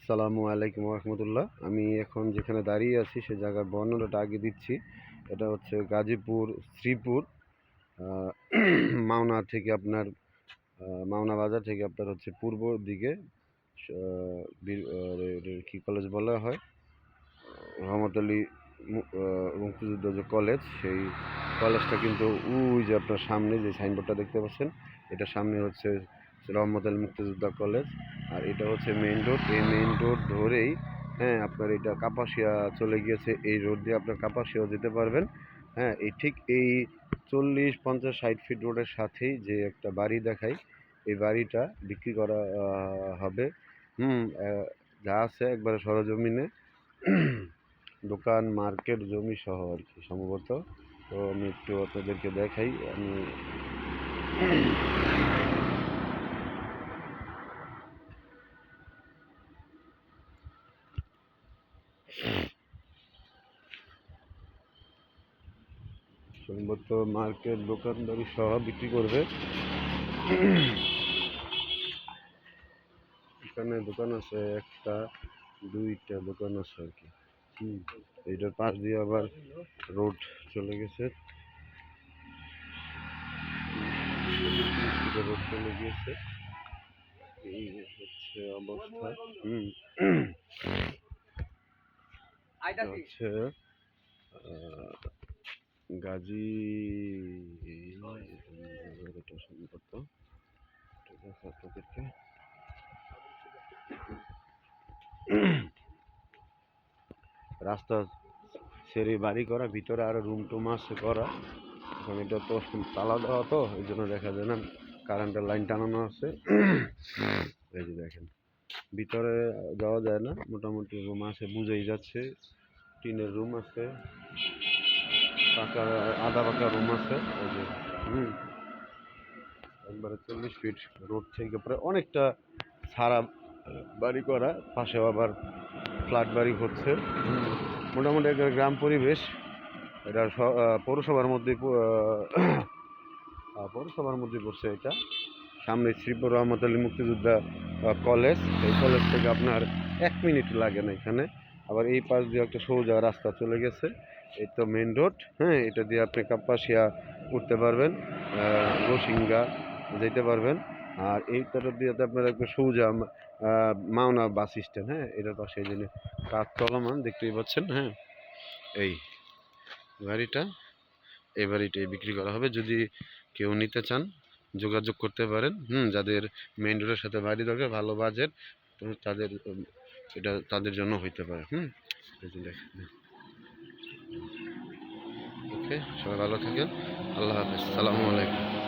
আসসালামু আলাইকুম রহমতুল্লাহ। আমি এখন যেখানে দাঁড়িয়ে আছি সে জায়গার বর্ণনাটা আগে দিচ্ছি। এটা হচ্ছে গাজীপুর শ্রীপুর আহ, মাওনা থেকে আপনার মাওনা বাজার থেকে আপনার হচ্ছে পূর্ব দিকে কি কলেজ বলা হয়, রহমত আলী মুক্তিযুদ্ধ যে কলেজ, সেই কলেজটা কিন্তু ওই যে আপনার সামনে যে সাইনবোর্ডটা দেখতে পাচ্ছেন, এটা সামনে হচ্ছে রহমত আলী মুক্তিযোদ্ধা কলেজ। আর এটা হচ্ছে মেইন রোড। এই মেইন রোড ধরেই হ্যাঁ আপনার এটা কাপাসিয়া চলে গিয়েছে। এই রোড দিয়ে আপনার কাপাসিয়াও যেতে পারবেন। হ্যাঁ, এই ঠিক এই 40, 50, 60 ফিট রোডের সাথেই যে একটা বাড়ি দেখাই, এই বাড়িটা বিক্রি করা হবে। যা আছে একবারে সরজমিনে, দোকান মার্কেট জমি সহ আর কি সম্ভবত। তো আমি একটু আপনাদেরকে দেখাই। আমি সম্ভবত মার্কেট দোকানদারি সহ বিক্রি করবে। এখানে দোকান আছে একটা, দুইটা দোকান আছে আর কি। এইটার পাশ দিয়ে আবার রোড চলে গেছে, রোড চলে গিয়েছে। এই হচ্ছে অবস্থা। হচ্ছে গাজী সম্ভবত আপনাদেরকে রাস্তা সেরে বাড়ি করা, ভিতরে আরো রুম টুম আছে করা। এখন এটা তো তালা দেওয়া, তো এই জন্য দেখা যায় না, কারেন্টের লাইন টানানো আছে। এই যে দেখেন, ভিতরে যাওয়া যায় না, মোটামুটি রুম আছে বুঝেই যাচ্ছে। টিনের রুম আছে, পাকা আধা পাকা রুম আছে। এই যে একবারে 40 ফিট রোড থেকে প্রায় অনেকটা ছাড়া বাড়ি করা, পাশেও আবার ফ্ল্যাট বাড়ি হচ্ছে। মোটামুটি একটা গ্রাম পরিবেশ। এটা পৌরসভার মধ্যে পৌরসভার মধ্যে পড়ছে এটা। সামনে শ্রীপুর রহমত আলী মুক্তিযোদ্ধা কলেজ। এই কলেজ থেকে আপনার 1 মিনিট লাগে না এখানে। আবার এই পাশ দিয়ে একটা সোজা রাস্তা চলে গেছে, এই তো মেন রোড। হ্যাঁ, এটা দিয়ে আপনি কাপাসিয়া উঠতে পারবেন, গোসিঙ্গা যেতে পারবেন। আর এইটার দিয়ে আপনার একটা সোজা মাওনা বাস স্ট্যান্ড। হ্যাঁ, এটার পাশে এই জন্য কাজ চলমান দেখতেই পাচ্ছেন। হ্যাঁ, এই গাড়িটা, এই বাড়িটাই বিক্রি করা হবে। যদি কেউ নিতে চান যোগাযোগ করতে পারেন। যাদের মেইন রোডের সাথে বাড়ি দরকার, ভালো বাজেট, তো তাদের এটা তাদের জন্য হইতে পারে। ওকে, সবাই ভালো থাকেন। আল্লাহ হাফেজ, সালামু আলাইকুম।